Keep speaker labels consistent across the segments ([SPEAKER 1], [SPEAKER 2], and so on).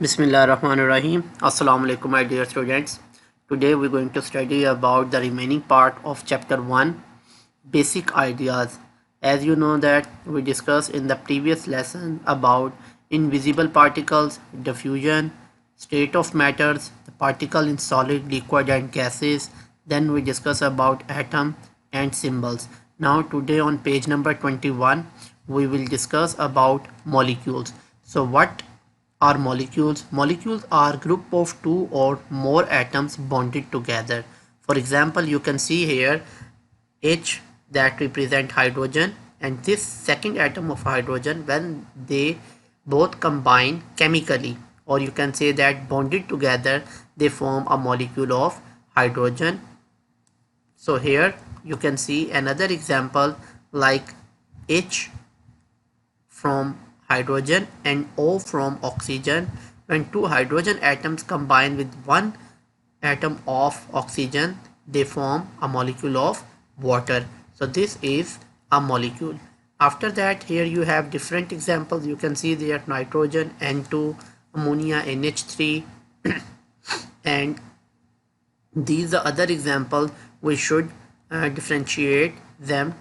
[SPEAKER 1] Bismillahirrahmanirrahim. Assalamu alaikum my dear students. Today we're going to study about the remaining part of chapter 1, basic ideas. As you know that we discussed in the previous lesson about invisible particles, diffusion, state of matters, the particle in solid, liquid and gases. Then we discuss about atom and symbols. Now today on page number 21 we will discuss about molecules. So what are molecules? Molecules are group of two or more atoms bonded together. For example, you can see here H that represent hydrogen, and this second atom of hydrogen, when they both combine chemically, or you can say that bonded together, they form a molecule of hydrogen. So here you can see another example like H from hydrogen and O from oxygen. When two hydrogen atoms combine with one atom of oxygen, they form a molecule of water. So this is a molecule. After that, here you have different examples. You can see there nitrogen, N2, ammonia, NH3 and these are other examples. We should differentiate them.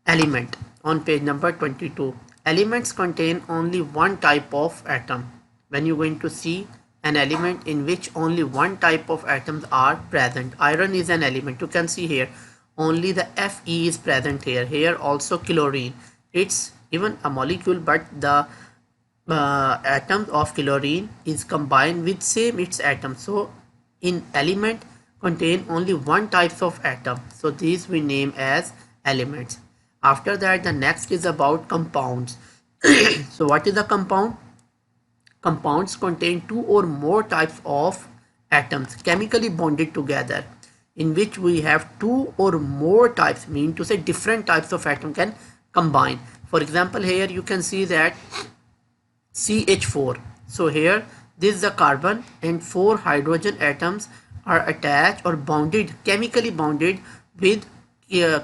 [SPEAKER 1] Element on page number 22. Elements contain only one type of atom. When you're going to see an element in which only one type of atoms are present, iron is an element. You can see here only the Fe is present here. Here also chlorine, it's even a molecule, but the atoms of chlorine is combined with same its atom. So in element contain only one type of atom, so these we name as elements. After that, the next is about compounds. So what is a compound? Compounds contain two or more types of atoms chemically bonded together, in which we have two or more types, mean to say different types of atom can combine. For example, here you can see that CH4. So here this is the carbon and four hydrogen atoms are attached or bonded, chemically bonded with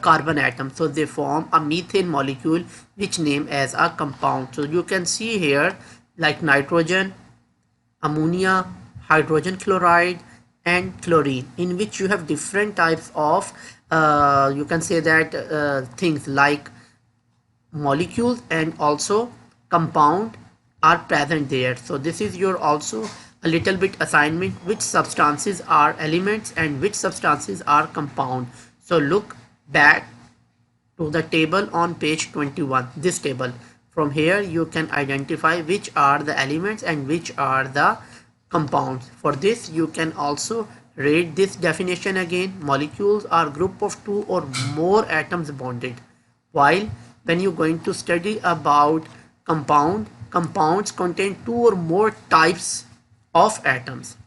[SPEAKER 1] carbon atom, so they form a methane molecule which name as a compound. So you can see here like nitrogen, ammonia, hydrogen chloride and chlorine, in which you have different types of you can say that things like molecules and also compound are present there. So this is your also a little bit assignment, which substances are elements and which substances are compound. So look back to the table on page 21, this table. From here you can identify which are the elements and which are the compounds. For this you can also read this definition again. Molecules are group of two or more atoms bonded, while when you're going to study about compounds contain two or more types of atoms.